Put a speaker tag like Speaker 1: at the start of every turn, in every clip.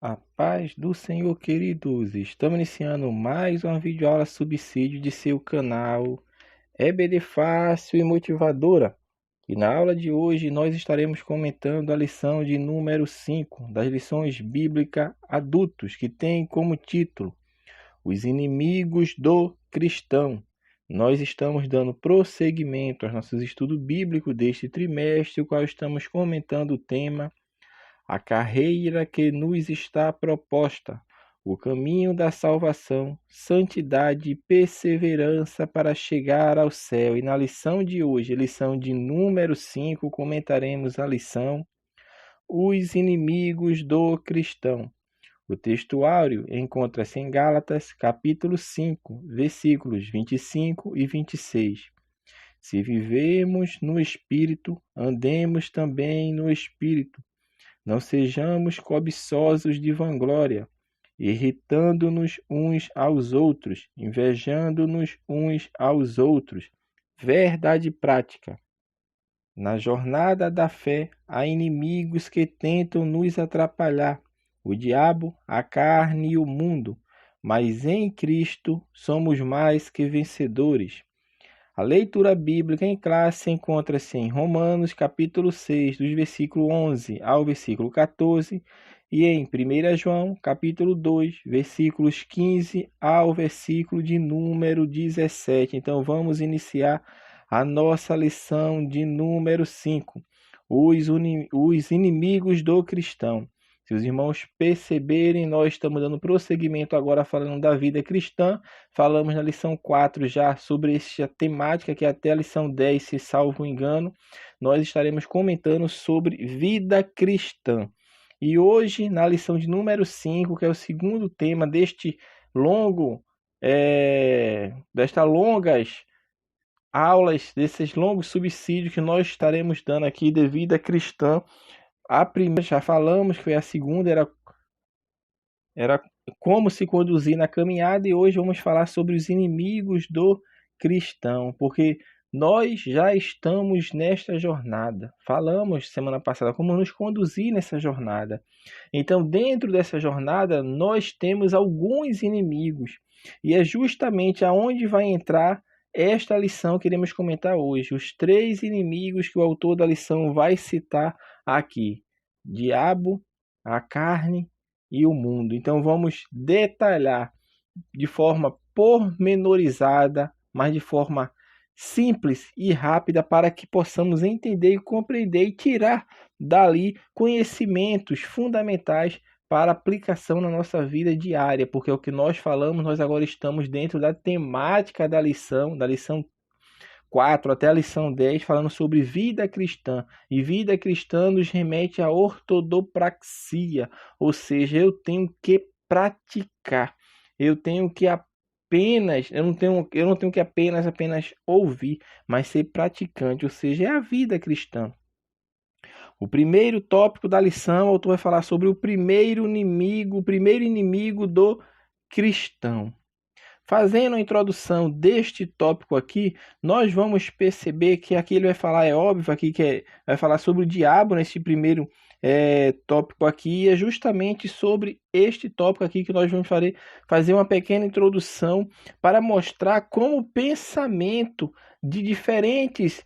Speaker 1: A paz do Senhor, queridos. Estamos iniciando mais uma videoaula subsídio de seu canal EBD Fácil e Motivadora. E na aula de hoje nós estaremos comentando a lição de número 5 das lições bíblicas adultos, que tem como título Os Inimigos do Cristão. Nós estamos dando prosseguimento aos nossos estudos bíblicos deste trimestre, o qual estamos comentando o tema A carreira que nos está proposta, o caminho da salvação, santidade e perseverança para chegar ao céu. E na lição de hoje, lição de número 5, comentaremos a lição Os Inimigos do Cristão. O texto áureo encontra-se em Gálatas, capítulo 5, versículos 25 e 26. Se vivemos no Espírito, andemos também no Espírito. Não sejamos cobiçosos de vanglória, irritando-nos uns aos outros, invejando-nos uns aos outros. Verdade prática. Na jornada da fé, há inimigos que tentam nos atrapalhar, o diabo, a carne e o mundo, mas em Cristo somos mais que vencedores. A leitura bíblica em classe encontra-se em Romanos, capítulo 6, dos versículos 11 ao versículo 14, e em 1 João, capítulo 2, versículos 15 ao versículo de número 17. Então, vamos iniciar a nossa lição de número 5, os inimigos do cristão. Se os irmãos perceberem, nós estamos dando prosseguimento agora falando da vida cristã. Falamos na lição 4 já sobre essa temática, que até a lição 10, se salvo engano, nós estaremos comentando sobre vida cristã. E hoje, na lição de número 5, que é o segundo tema destas longas aulas, desses longos subsídios que nós estaremos dando aqui de vida cristã. A primeira já falamos, que foi a segunda, era como se conduzir na caminhada, e hoje vamos falar sobre os inimigos do cristão, porque nós já estamos nesta jornada. Falamos semana passada como nos conduzir nessa jornada. Então, dentro dessa jornada, nós temos alguns inimigos, e é justamente aonde vai entrar esta lição que iremos comentar hoje. Os 3 inimigos que o autor da lição vai citar aqui: diabo, a carne e o mundo. Então vamos detalhar de forma pormenorizada, mas de forma simples e rápida, para que possamos entender e compreender e tirar dali conhecimentos fundamentais para aplicação na nossa vida diária, porque é o que nós falamos, nós agora estamos dentro da temática da lição 4 até a lição 10, falando sobre vida cristã. E vida cristã nos remete à ortodopraxia, ou seja, eu tenho que praticar. Eu tenho que apenas, eu não tenho que apenas ouvir, mas ser praticante, ou seja, é a vida cristã. O primeiro tópico da lição, o autor vai falar sobre o primeiro inimigo do cristão. Fazendo a introdução deste tópico aqui, nós vamos perceber que aqui ele vai falar, é óbvio aqui que vai falar sobre o diabo nesse primeiro tópico aqui, e é justamente sobre este tópico aqui que nós vamos fazer uma pequena introdução para mostrar como o pensamento de diferentes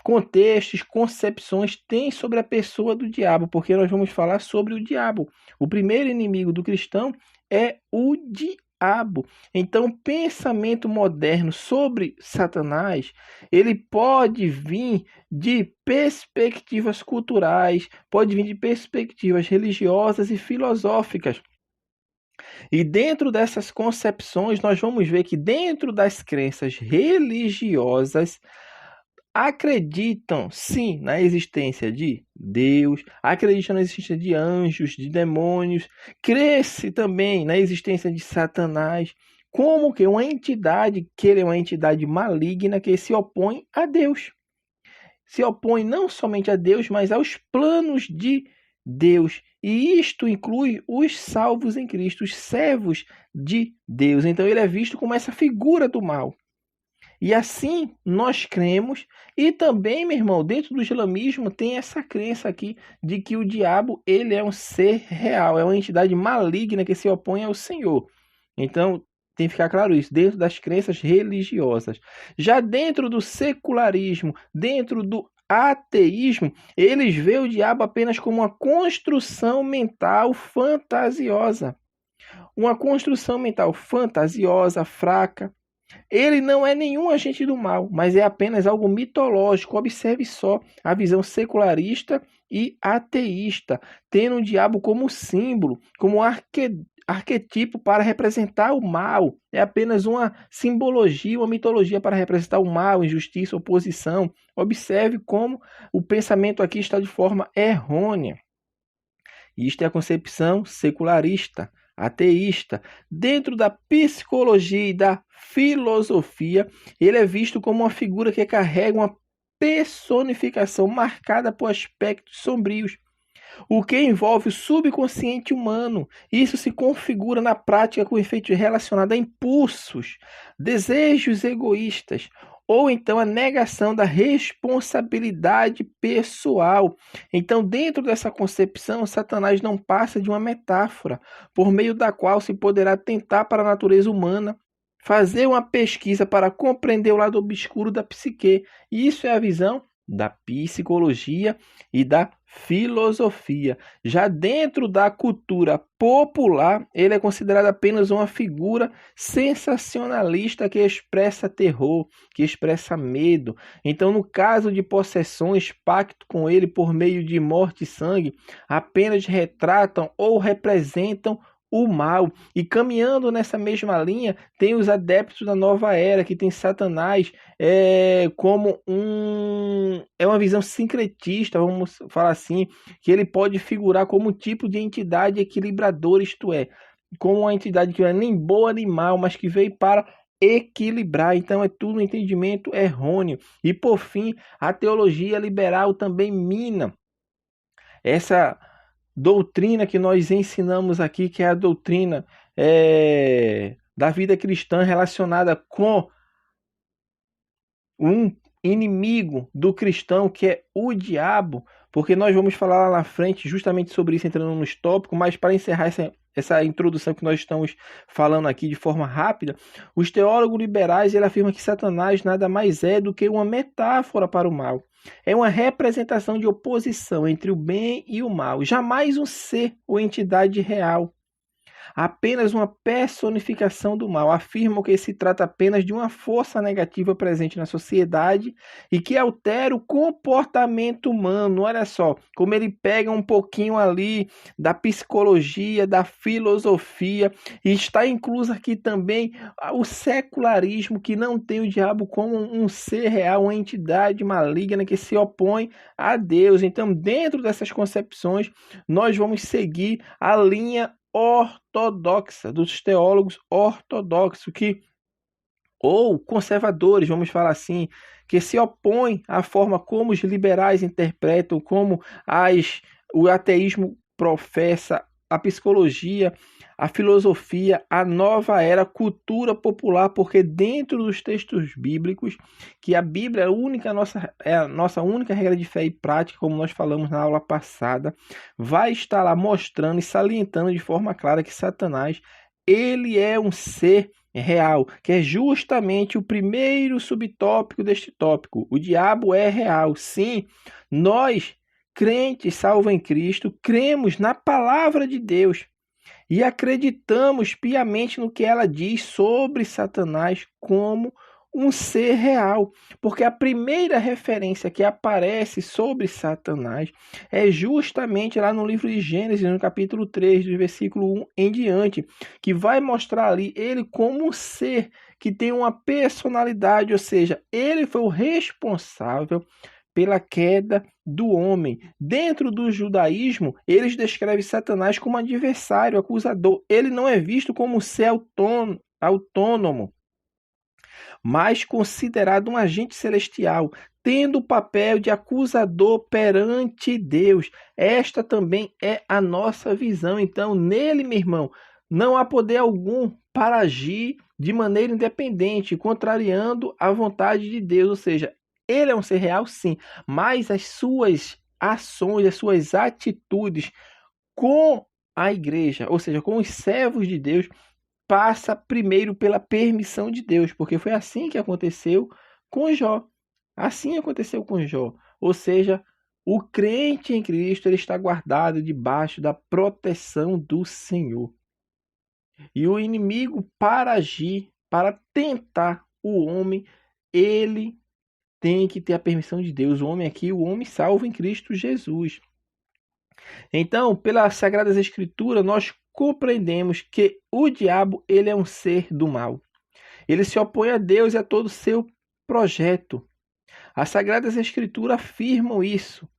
Speaker 1: contextos, concepções tem sobre a pessoa do diabo, porque nós vamos falar sobre o diabo. O primeiro inimigo do cristão é o diabo. Então, o pensamento moderno sobre Satanás, ele pode vir de perspectivas culturais, pode vir de perspectivas religiosas e filosóficas. E dentro dessas concepções, nós vamos ver que dentro das crenças religiosas, acreditam sim na existência de Deus, acreditam na existência de anjos, de demônios, crê-se também na existência de Satanás, como que uma entidade, que ele é uma entidade maligna que se opõe a Deus. Se opõe não somente a Deus, mas aos planos de Deus. E isto inclui os salvos em Cristo, os servos de Deus. Então ele é visto como essa figura do mal. E assim nós cremos. E também, meu irmão, dentro do islamismo tem essa crença aqui de que o diabo, ele é um ser real, é uma entidade maligna que se opõe ao Senhor. Então, tem que ficar claro isso, dentro das crenças religiosas. Já dentro do secularismo, dentro do ateísmo, eles veem o diabo apenas como uma construção mental fantasiosa. Uma construção mental fantasiosa, fraca. Ele não é nenhum agente do mal, mas é apenas algo mitológico. Observe só a visão secularista e ateísta, tendo o diabo como símbolo, como arquetipo para representar o mal. É apenas uma simbologia, uma mitologia para representar o mal, injustiça, oposição. Observe como o pensamento aqui está de forma errônea. Isto é a concepção secularista, ateísta. Dentro da psicologia e da filosofia, ele é visto como uma figura que carrega uma personificação marcada por aspectos sombrios, o que envolve o subconsciente humano. Isso se configura na prática com efeitos relacionados a impulsos, desejos egoístas, ou então a negação da responsabilidade pessoal. Então, dentro dessa concepção, Satanás não passa de uma metáfora, por meio da qual se poderá tentar para a natureza humana fazer uma pesquisa para compreender o lado obscuro da psique. E isso é a visão da psicologia e da filosofia. Já dentro da cultura popular, ele é considerado apenas uma figura sensacionalista que expressa terror, que expressa medo. Então, no caso de possessões, pacto com ele por meio de morte e sangue, apenas retratam ou representam o mal. E caminhando nessa mesma linha, tem os adeptos da nova era, que tem Satanás como uma visão sincretista, vamos falar assim, que ele pode figurar como um tipo de entidade equilibradora, isto é, como uma entidade que não é nem boa nem mal, mas que veio para equilibrar. Então é tudo um entendimento errôneo. E por fim, a teologia liberal também mina essa doutrina que nós ensinamos aqui, que é a doutrina da vida cristã relacionada com um inimigo do cristão, que é o diabo, porque nós vamos falar lá na frente justamente sobre isso, entrando nos tópicos, mas para encerrar essa introdução que nós estamos falando aqui de forma rápida, os teólogos liberais ele afirma que Satanás nada mais é do que uma metáfora para o mal. É uma representação de oposição entre o bem e o mal, jamais um ser ou entidade real. Apenas uma personificação do mal. Afirmam que se trata apenas de uma força negativa presente na sociedade e que altera o comportamento humano. Olha só, como ele pega um pouquinho ali da psicologia, da filosofia, e está incluso aqui também o secularismo, que não tem o diabo como um ser real, uma entidade maligna que se opõe a Deus. Então, dentro dessas concepções, nós vamos seguir a linha ortodoxa, dos teólogos ortodoxos, ou conservadores, vamos falar assim, que se opõem à forma como os liberais interpretam, como o ateísmo professa, a psicologia, a filosofia, a nova era, a cultura popular, porque dentro dos textos bíblicos, que a Bíblia é a nossa única regra de fé e prática, como nós falamos na aula passada, vai estar lá mostrando e salientando de forma clara que Satanás, ele é um ser real, que é justamente o primeiro subtópico deste tópico. O diabo é real. Sim, nós, crentes salvos em Cristo, cremos na palavra de Deus e acreditamos piamente no que ela diz sobre Satanás como um ser real, porque a primeira referência que aparece sobre Satanás é justamente lá no livro de Gênesis, no capítulo 3, do versículo 1 em diante, que vai mostrar ali ele como um ser que tem uma personalidade, ou seja, ele foi o responsável pela queda do homem. Dentro do judaísmo, eles descrevem Satanás como adversário, acusador. Ele não é visto como um ser autônomo, mas considerado um agente celestial, tendo o papel de acusador perante Deus. Esta também é a nossa visão. Então, nele, meu irmão, não há poder algum para agir de maneira independente, contrariando a vontade de Deus. Ou seja, ele é um ser real, sim, mas as suas ações, as suas atitudes com a igreja, ou seja, com os servos de Deus, passa primeiro pela permissão de Deus, porque foi assim que aconteceu com Jó. Assim aconteceu com Jó. Ou seja, o crente em Cristo ele está guardado debaixo da proteção do Senhor. E o inimigo, para agir, para tentar o homem, ele tem que ter a permissão de Deus. O homem aqui, o homem salvo em Cristo Jesus. Então, pelas Sagradas Escrituras, nós compreendemos que o diabo ele é um ser do mal. Ele se opõe a Deus e a todo o seu projeto. As Sagradas Escrituras afirmam isso.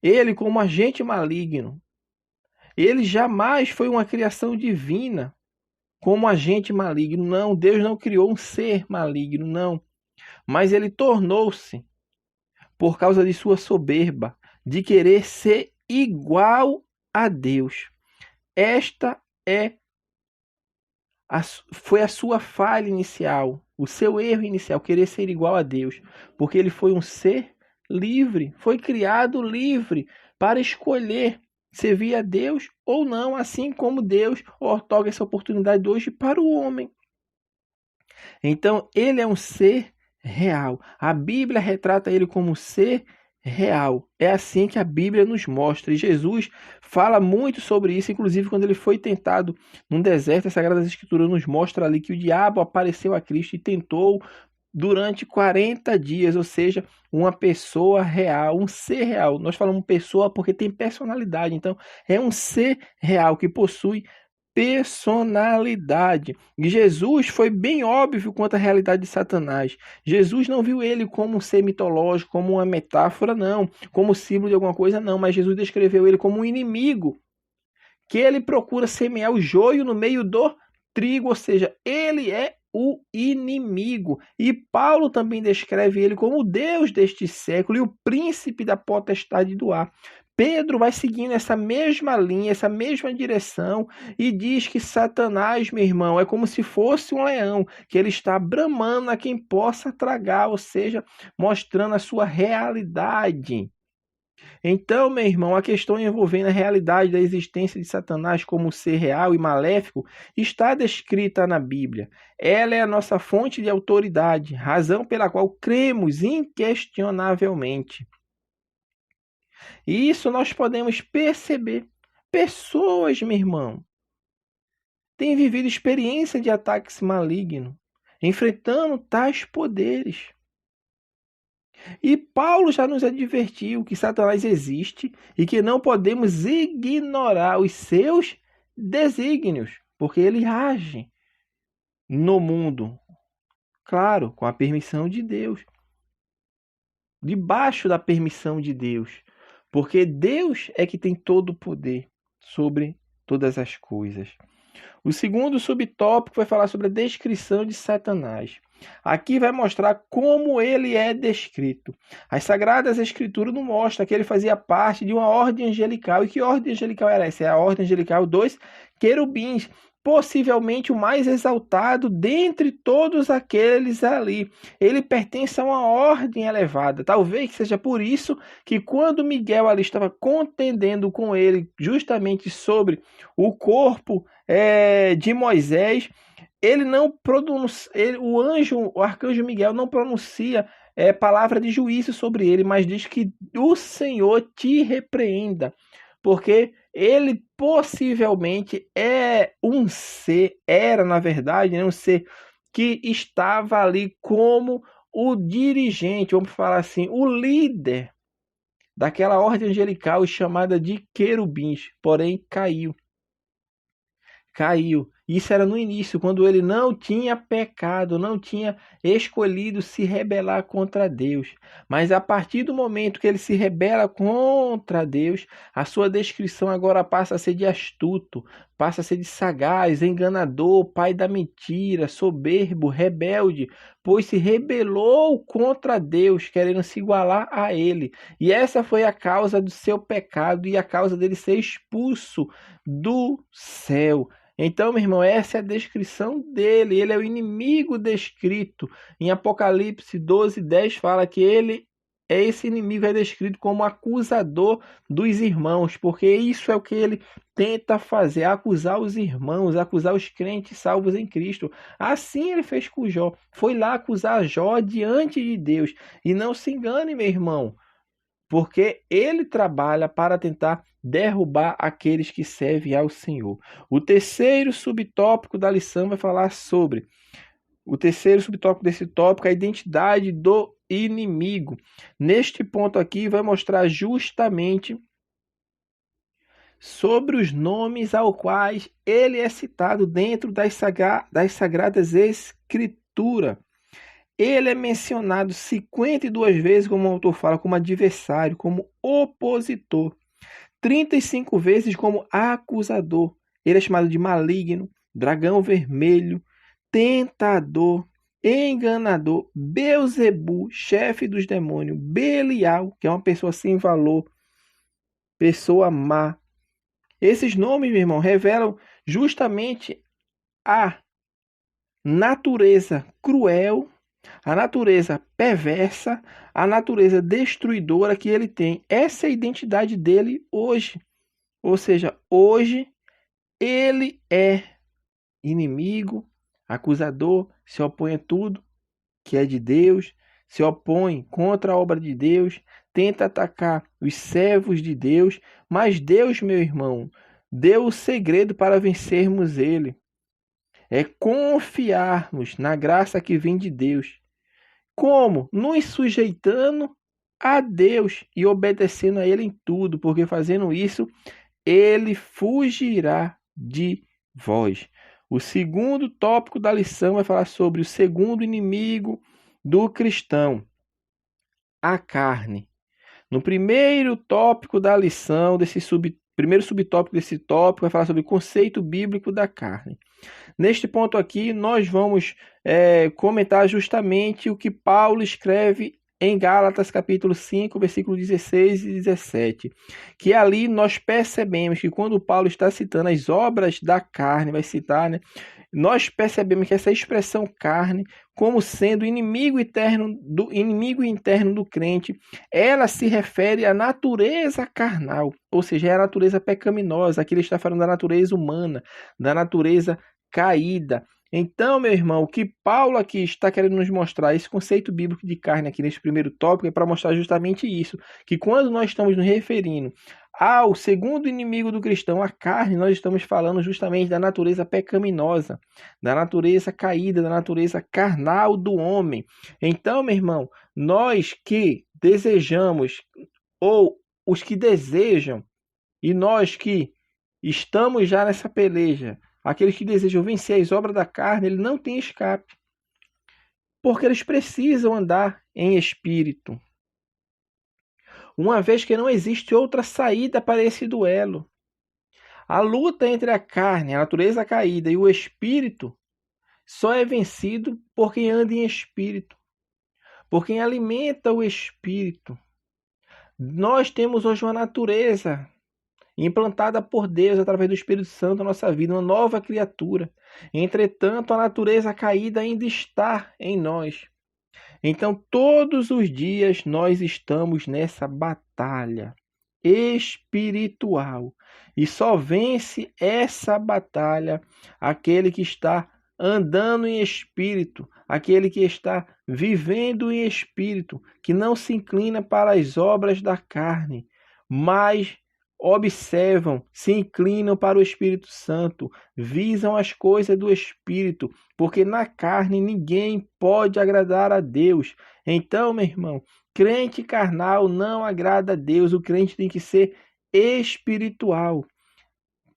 Speaker 1: Ele, como agente maligno, ele jamais foi uma criação divina como agente maligno. Não, Deus não criou um ser maligno, não. Mas ele tornou-se, por causa de sua soberba, de querer ser igual a Deus. Esta foi a sua falha inicial, o seu erro inicial, querer ser igual a Deus, porque ele foi um ser livre, foi criado livre para escolher servir a Deus ou não, assim como Deus outorga essa oportunidade hoje para o homem. Então, ele é um ser real. A Bíblia retrata ele como um ser real. É assim que a Bíblia nos mostra. E Jesus fala muito sobre isso, inclusive quando ele foi tentado no deserto, a Sagrada Escritura nos mostra ali que o diabo apareceu a Cristo e tentou durante 40 dias, ou seja, uma pessoa real, um ser real. Nós falamos pessoa porque tem personalidade, então é um ser real que possui personalidade. E Jesus foi bem óbvio quanto à realidade de Satanás. Jesus não viu ele como um ser mitológico, como uma metáfora, não, como símbolo de alguma coisa, não, mas Jesus descreveu ele como um inimigo, que ele procura semear o joio no meio do trigo, ou seja, ele é o inimigo. E Paulo também descreve ele como o Deus deste século e o príncipe da potestade do ar. Pedro vai seguindo essa mesma linha, essa mesma direção e diz que Satanás, meu irmão, é como se fosse um leão, que ele está bramando a quem possa tragar, ou seja, mostrando a sua realidade. Então, meu irmão, a questão envolvendo a realidade da existência de Satanás como ser real e maléfico está descrita na Bíblia. Ela é a nossa fonte de autoridade, razão pela qual cremos inquestionavelmente. E isso nós podemos perceber. Pessoas, meu irmão, têm vivido experiência de ataques malignos, enfrentando tais poderes. E Paulo já nos advertiu que Satanás existe e que não podemos ignorar os seus desígnios, porque ele age no mundo, claro, com a permissão de Deus, debaixo da permissão de Deus, porque Deus é que tem todo o poder sobre todas as coisas. O segundo subtópico vai falar sobre a descrição de Satanás. Aqui vai mostrar como ele é descrito. As Sagradas Escrituras não mostram que ele fazia parte de uma ordem angelical. E que ordem angelical era essa? É a ordem angelical dos querubins, possivelmente o mais exaltado dentre todos aqueles ali. Ele pertence a uma ordem elevada. Talvez seja por isso que quando Miguel ali estava contendendo com ele justamente sobre o corpo de Moisés, ele não pronuncia, o arcanjo Miguel não pronuncia palavra de juízo sobre ele, mas diz que o Senhor te repreenda, porque ele possivelmente era na verdade, né, um ser que estava ali como o dirigente, vamos falar assim, o líder daquela ordem angelical chamada de querubins, porém caiu. Isso era no início, quando ele não tinha pecado, não tinha escolhido se rebelar contra Deus. Mas a partir do momento que ele se rebela contra Deus, a sua descrição agora passa a ser de astuto, passa a ser de sagaz, enganador, pai da mentira, soberbo, rebelde, pois se rebelou contra Deus, querendo se igualar a ele. E essa foi a causa do seu pecado e a causa dele ser expulso do céu. Então, meu irmão, essa é a descrição dele. Ele é o inimigo descrito. Em Apocalipse 12:10 fala que esse inimigo é descrito como acusador dos irmãos, porque isso é o que ele tenta fazer, acusar os irmãos, acusar os crentes salvos em Cristo. Assim ele fez com Jó. Foi lá acusar Jó diante de Deus. E não se engane, meu irmão, porque ele trabalha para tentar derrubar aqueles que servem ao Senhor. O terceiro subtópico da lição vai falar sobre o terceiro subtópico desse tópico, a identidade do inimigo. Neste ponto aqui vai mostrar justamente sobre os nomes aos quais ele é citado dentro das Sagradas Escrituras. Ele é mencionado 52 vezes, como o autor fala, como adversário, como opositor. 35 vezes como acusador. Ele é chamado de maligno, dragão vermelho, tentador, enganador, Beelzebu, chefe dos demônios, Belial, que é uma pessoa sem valor, pessoa má. Esses nomes, meu irmão, revelam justamente a natureza cruel, a natureza perversa, a natureza destruidora que ele tem. Essa é a identidade dele hoje. Ou seja, hoje ele é inimigo, acusador, se opõe a tudo que é de Deus, se opõe contra a obra de Deus, tenta atacar os servos de Deus, mas Deus, meu irmão, deu o segredo para vencermos ele. É confiarmos na graça que vem de Deus. Como? Nos sujeitando a Deus e obedecendo a Ele em tudo, porque fazendo isso, Ele fugirá de vós. O segundo tópico da lição vai falar sobre o segundo inimigo do cristão, a carne. No primeiro tópico da lição, primeiro subtópico desse tópico, vai falar sobre o conceito bíblico da carne. Neste ponto aqui, nós vamos comentar justamente o que Paulo escreve em Gálatas capítulo 5, versículo 16 e 17. Que ali nós percebemos que quando Paulo está citando as obras da carne, vai citar, né? Nós percebemos que essa expressão carne, como sendo inimigo interno do crente, ela se refere à natureza carnal, ou seja, é a natureza pecaminosa. Aqui ele está falando da natureza humana, da natureza caída. Então, meu irmão, o que Paulo aqui está querendo nos mostrar, esse conceito bíblico de carne aqui nesse primeiro tópico, é para mostrar justamente isso, que quando nós estamos nos referindo ao segundo inimigo do cristão, a carne, nós estamos falando justamente da natureza pecaminosa, da natureza caída, da natureza carnal do homem. Então, meu irmão, nós que desejamos, ou os que desejam, e nós que estamos já nessa peleja, aqueles que desejam vencer as obras da carne, ele não tem escape. Porque eles precisam andar em espírito. Uma vez que não existe outra saída para esse duelo. A luta entre a carne, a natureza caída, e o espírito só é vencido por quem anda em espírito. Por quem alimenta o espírito. Nós temos hoje uma natureza implantada por Deus através do Espírito Santo na nossa vida, uma nova criatura. Entretanto, a natureza caída ainda está em nós. Então, todos os dias nós estamos nessa batalha espiritual. E só vence essa batalha aquele que está andando em espírito, aquele que está vivendo em espírito, que não se inclina para as obras da carne, mas observam, se inclinam para o Espírito Santo, visam as coisas do Espírito, porque na carne ninguém pode agradar a Deus. Então, meu irmão, crente carnal não agrada a Deus, o crente tem que ser espiritual.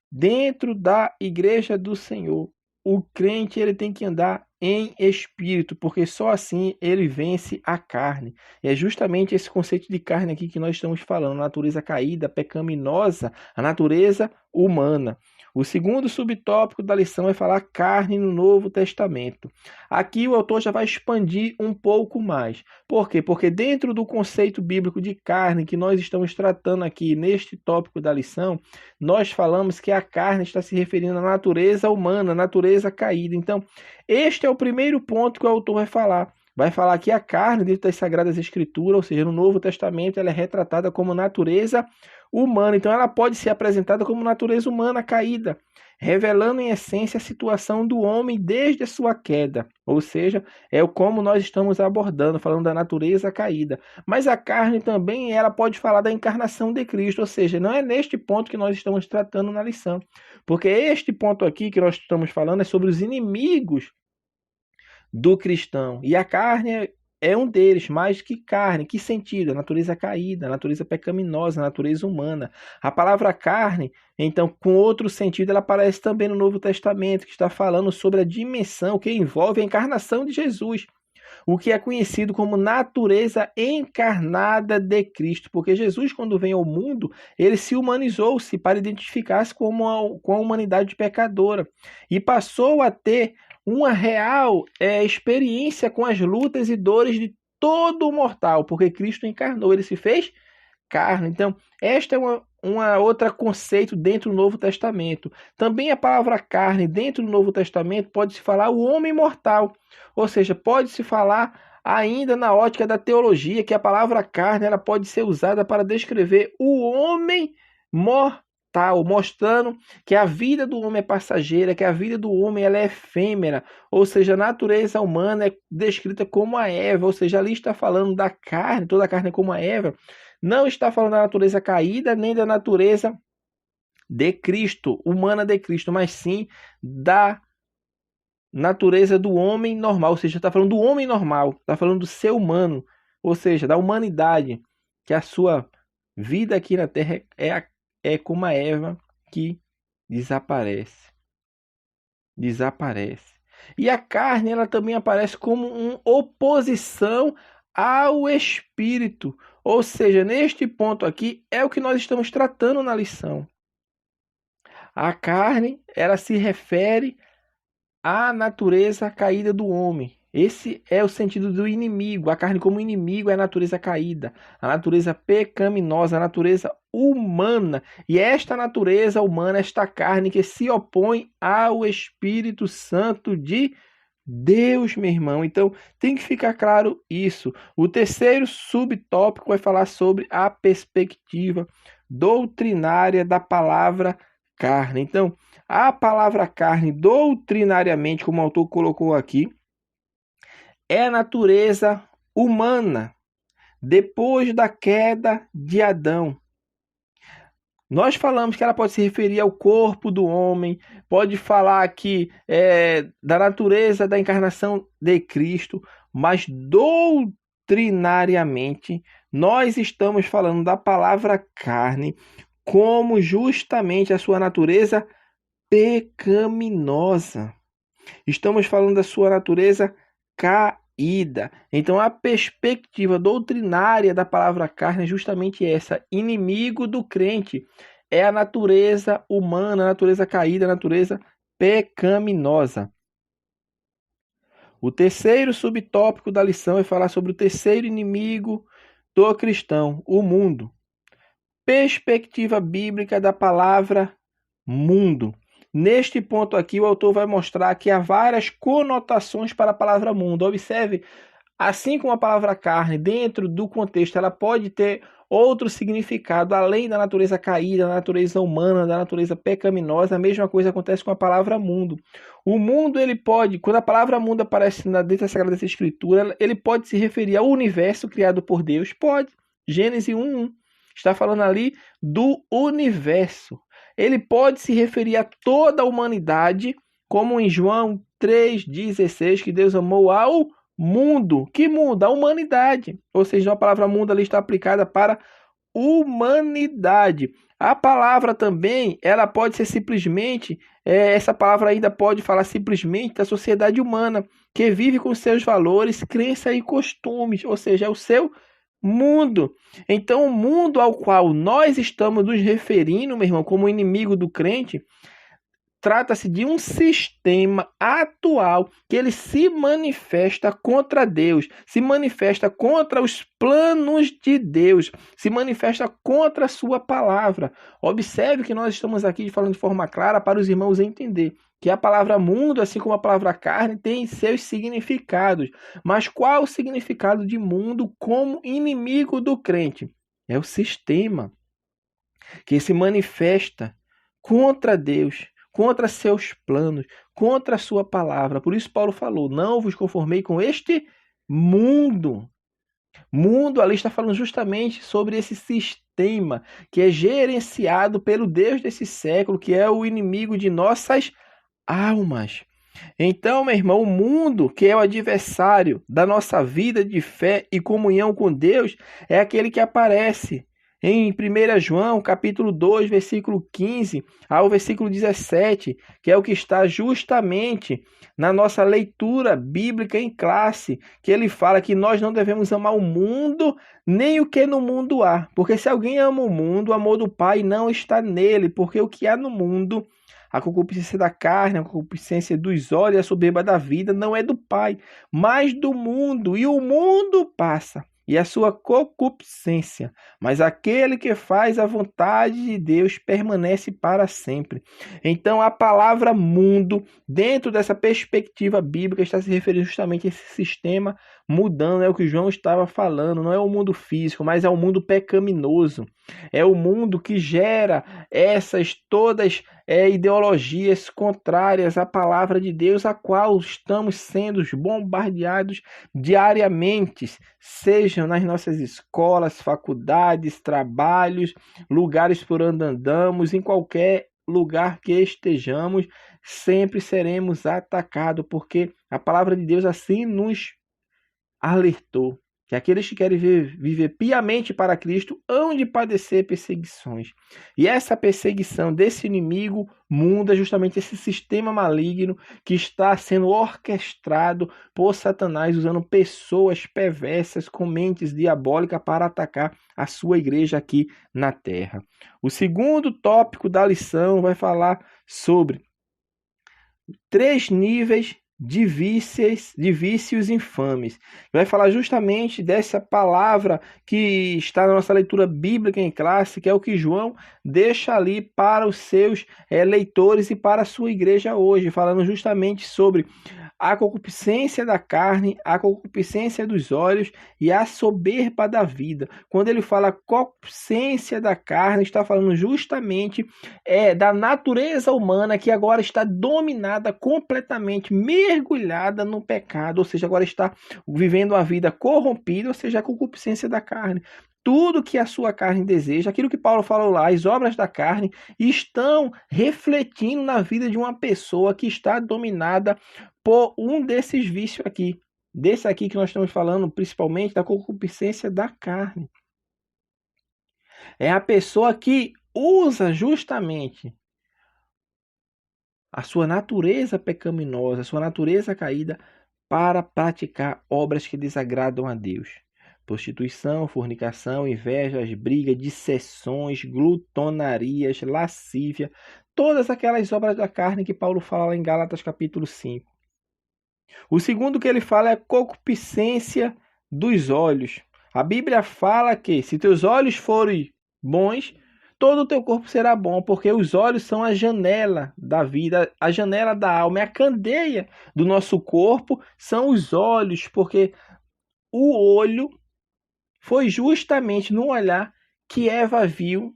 Speaker 1: Dentro da igreja do Senhor, o crente ele tem que andar em espírito, porque só assim ele vence a carne. E é justamente esse conceito de carne aqui que nós estamos falando, a natureza caída, pecaminosa, a natureza humana. O segundo subtópico da lição é falar carne no Novo Testamento. Aqui o autor já vai expandir um pouco mais. Por quê? Porque dentro do conceito bíblico de carne que nós estamos tratando aqui neste tópico da lição, nós falamos que a carne está se referindo à natureza humana, à natureza caída. Então, este é o primeiro ponto que o autor vai falar. Vai falar que a carne, dentro das Sagradas Escrituras, ou seja, no Novo Testamento, ela é retratada como natureza humana. Então, ela pode ser apresentada como natureza humana caída, revelando em essência a situação do homem desde a sua queda. Ou seja, é como nós estamos abordando, falando da natureza caída. Mas a carne também, ela pode falar da encarnação de Cristo, ou seja, não é neste ponto que nós estamos tratando na lição. Porque este ponto aqui que nós estamos falando é sobre os inimigos do cristão. E a carne é um deles, mais que carne. Que sentido? A natureza caída, a natureza pecaminosa, a natureza humana. A palavra carne, então, com outro sentido, ela aparece também no Novo Testamento, que está falando sobre a dimensão que envolve a encarnação de Jesus, o que é conhecido como natureza encarnada de Cristo, porque Jesus, quando veio ao mundo, ele se humanizou-se para identificar-se com a humanidade pecadora e passou a ter uma real experiência com as lutas e dores de todo mortal, porque Cristo encarnou, ele se fez carne. Então, esta é uma outra conceito dentro do Novo Testamento. Também a palavra carne dentro do Novo Testamento pode-se falar o homem mortal, ou seja, pode-se falar ainda na ótica da teologia que a palavra carne ela pode ser usada para descrever o homem mortal, mostrando que a vida do homem é passageira, que a vida do homem ela é efêmera, ou seja, a natureza humana é descrita como a Eva, ou seja, ali está falando da carne, toda a carne é como a Eva, não está falando da natureza caída, nem da natureza de Cristo, humana de Cristo, mas sim da natureza do homem normal, ou seja, está falando do homem normal, está falando do ser humano, ou seja, da humanidade, que a sua vida aqui na Terra é como a Eva que desaparece. E a carne ela também aparece como uma oposição ao espírito. Ou seja, neste ponto aqui é o que nós estamos tratando na lição. A carne ela se refere à natureza caída do homem. Esse é o sentido do inimigo. A carne como inimigo é a natureza caída, a natureza pecaminosa, a natureza humana. E esta natureza humana, esta carne que se opõe ao Espírito Santo de Deus, meu irmão. Então, tem que ficar claro isso. O terceiro subtópico vai falar sobre a perspectiva doutrinária da palavra carne. Então, a palavra carne, doutrinariamente, como o autor colocou aqui, é a natureza humana depois da queda de Adão. Nós falamos que ela pode se referir ao corpo do homem, pode falar aqui da natureza da encarnação de Cristo, mas doutrinariamente nós estamos falando da palavra carne como justamente a sua natureza pecaminosa. Estamos falando da sua natureza caída. Então a perspectiva doutrinária da palavra carne é justamente essa: inimigo do crente é a natureza humana, a natureza caída, a natureza pecaminosa. O terceiro subtópico da lição é falar sobre o terceiro inimigo do cristão, o mundo. Perspectiva bíblica da palavra mundo. Neste ponto aqui, o autor vai mostrar que há várias conotações para a palavra mundo. Observe, assim como a palavra carne, dentro do contexto, ela pode ter outro significado, além da natureza caída, da natureza humana, da natureza pecaminosa. A mesma coisa acontece com a palavra mundo. O mundo, ele pode, quando a palavra mundo aparece dentro da Sagrada Escritura, ele pode se referir ao universo criado por Deus. Pode. Gênesis 1:1. Está falando ali do universo. Ele pode se referir a toda a humanidade, como em João 3,16, que Deus amou ao mundo. Que mundo? A humanidade. Ou seja, a palavra mundo ali está aplicada para humanidade. A palavra também, ela pode ser simplesmente, essa palavra ainda pode falar simplesmente da sociedade humana, que vive com seus valores, crenças e costumes, ou seja, é o seu mundo. Então, o mundo ao qual nós estamos nos referindo, meu irmão, como inimigo do crente, trata-se de um sistema atual que ele se manifesta contra Deus, se manifesta contra os planos de Deus, se manifesta contra a sua palavra. Observe que nós estamos aqui falando de forma clara para os irmãos entender que a palavra mundo, assim como a palavra carne, tem seus significados. Mas qual o significado de mundo como inimigo do crente? É o sistema que se manifesta contra Deus, contra seus planos, contra a sua palavra. Por isso Paulo falou, não vos conformei com este mundo. Mundo ali está falando justamente sobre esse sistema que é gerenciado pelo Deus desse século, que é o inimigo de nossas almas. Então, meu irmão, o mundo, que é o adversário da nossa vida de fé e comunhão com Deus, é aquele que aparece em 1 João, capítulo 2, versículo 15 ao versículo 17, que é o que está justamente na nossa leitura bíblica em classe, que ele fala que nós não devemos amar o mundo, nem o que no mundo há. Porque se alguém ama o mundo, o amor do Pai não está nele, porque o que há no mundo, a concupiscência da carne, a concupiscência dos olhos, a soberba da vida, não é do Pai, mas do mundo. E o mundo passa, e a sua concupiscência, mas aquele que faz a vontade de Deus permanece para sempre. Então a palavra mundo, dentro dessa perspectiva bíblica, está se referindo justamente a esse sistema mudando, é o que João estava falando, não é o mundo físico, mas é o mundo pecaminoso, é o mundo que gera essas todas ideologias contrárias à palavra de Deus, a qual estamos sendo bombardeados diariamente, sejam nas nossas escolas, faculdades, trabalhos, lugares por onde andamos, em qualquer lugar que estejamos, sempre seremos atacados, porque a palavra de Deus assim nos alertou, que aqueles que querem viver piamente para Cristo hão de padecer perseguições. E essa perseguição desse inimigo mundo é justamente esse sistema maligno que está sendo orquestrado por Satanás, usando pessoas perversas com mentes diabólicas para atacar a sua igreja aqui na terra. O segundo tópico da lição vai falar sobre 3 níveis de vícios infames. Vai falar justamente dessa palavra que está na nossa leitura bíblica em classe, que é o que João deixa ali para os seus leitores e para a sua igreja hoje, falando justamente sobre a concupiscência da carne, a concupiscência dos olhos e a soberba da vida. Quando ele fala concupiscência da carne, está falando justamente da natureza humana que agora está dominada completamente, mergulhada no pecado, ou seja, agora está vivendo uma vida corrompida, ou seja, a concupiscência da carne. Tudo que a sua carne deseja, aquilo que Paulo falou lá, as obras da carne, estão refletindo na vida de uma pessoa que está dominada por um desses vícios aqui. Desse aqui que nós estamos falando, principalmente da concupiscência da carne. É a pessoa que usa justamente a sua natureza pecaminosa, a sua natureza caída, para praticar obras que desagradam a Deus. Prostituição, fornicação, invejas, brigas, dissensões, glutonarias, lascívia, todas aquelas obras da carne que Paulo fala lá em Gálatas capítulo 5. O segundo que ele fala é a concupiscência dos olhos. A Bíblia fala que se teus olhos forem bons, todo o teu corpo será bom, porque os olhos são a janela da vida, a janela da alma, é a candeia do nosso corpo, são os olhos, porque o olho foi justamente no olhar que Eva viu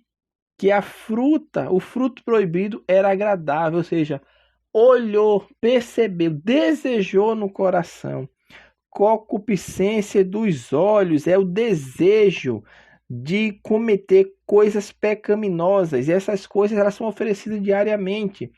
Speaker 1: que a fruta, o fruto proibido era agradável, ou seja, olhou, percebeu, desejou no coração. Concupiscência dos olhos é o desejo de cometer coisas pecaminosas. E essas coisas elas são oferecidas diariamente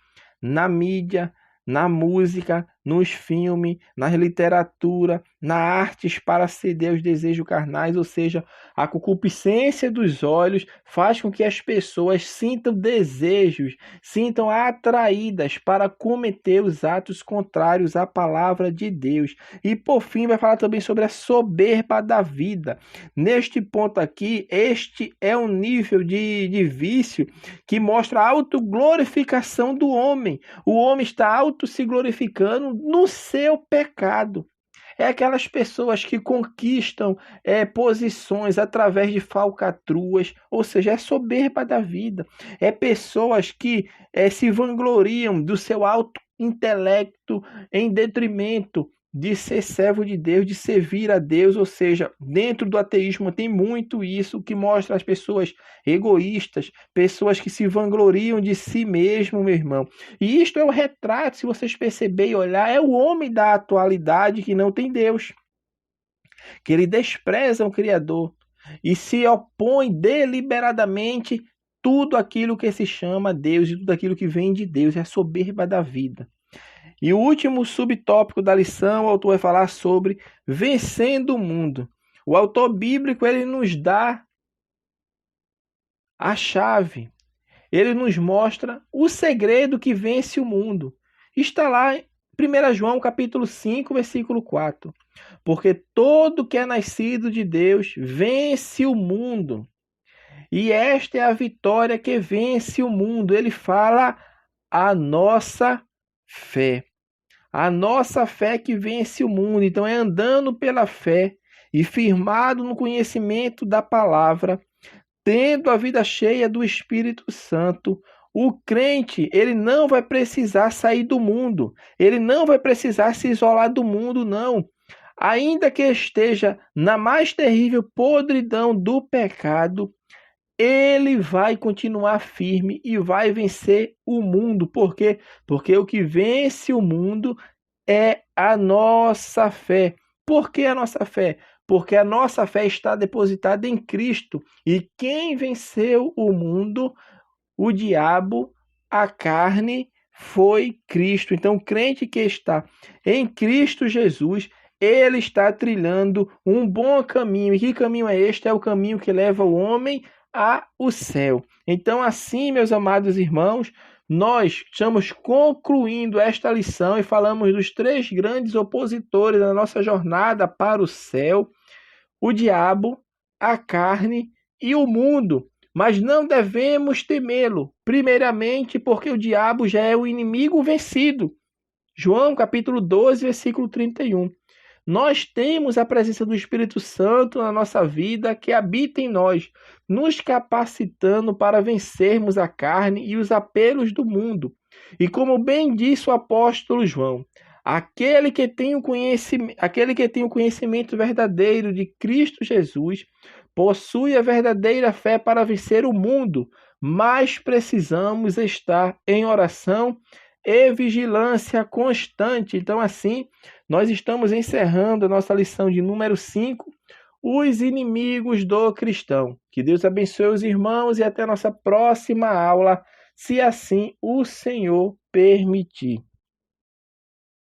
Speaker 1: na mídia, na música, nos filmes, na literatura, na artes para ceder aos desejos carnais, ou seja, a concupiscência dos olhos faz com que as pessoas sintam desejos, sintam atraídas para cometer os atos contrários à palavra de Deus. E por fim vai falar também sobre a soberba da vida. Neste ponto aqui, este é um nível de vício que mostra a autoglorificação do homem. O homem está auto se glorificando no seu pecado. É aquelas pessoas que conquistam posições através de falcatruas, ou seja, é soberba da vida. É pessoas que se vangloriam do seu alto intelecto em detrimento de ser servo de Deus, de servir a Deus, ou seja, dentro do ateísmo tem muito isso que mostra as pessoas egoístas, pessoas que se vangloriam de si mesmo, meu irmão. E isto é o retrato, se vocês perceberem e olhar, é o homem da atualidade que não tem Deus, que ele despreza o Criador e se opõe deliberadamente tudo aquilo que se chama Deus e tudo aquilo que vem de Deus, é a soberba da vida. E o último subtópico da lição, o autor vai falar sobre vencendo o mundo. O autor bíblico, ele nos dá a chave. Ele nos mostra o segredo que vence o mundo. Está lá em 1 João capítulo 5, versículo 4. Porque todo que é nascido de Deus vence o mundo. E esta é a vitória que vence o mundo. Ele fala a nossa fé. A nossa fé que vence o mundo. Então é andando pela fé e firmado no conhecimento da palavra, tendo a vida cheia do Espírito Santo. O crente, ele não vai precisar sair do mundo. Ele não vai precisar se isolar do mundo, não. Ainda que esteja na mais terrível podridão do pecado, ele vai continuar firme e vai vencer o mundo. Por quê? Porque o que vence o mundo é a nossa fé. Por que a nossa fé? Porque a nossa fé está depositada em Cristo. E quem venceu o mundo, o diabo, a carne, foi Cristo. Então, o crente que está em Cristo Jesus, ele está trilhando um bom caminho. E que caminho é este? É o caminho que leva o homem ao céu. Então, assim, meus amados irmãos, nós estamos concluindo esta lição e falamos dos três grandes opositores da nossa jornada para o céu: o diabo, a carne e o mundo. Mas não devemos temê-lo, primeiramente porque o diabo já é o inimigo vencido. João capítulo 12, versículo 31. Nós temos a presença do Espírito Santo na nossa vida que habita em nós, nos capacitando para vencermos a carne e os apelos do mundo. E como bem disse o apóstolo João, aquele que tem o conhecimento verdadeiro de Cristo Jesus possui a verdadeira fé para vencer o mundo, mas precisamos estar em oração e vigilância constante. Então, assim, nós estamos encerrando a nossa lição de número 5, os inimigos do cristão. Que Deus abençoe os irmãos e até a nossa próxima aula, se assim o Senhor permitir.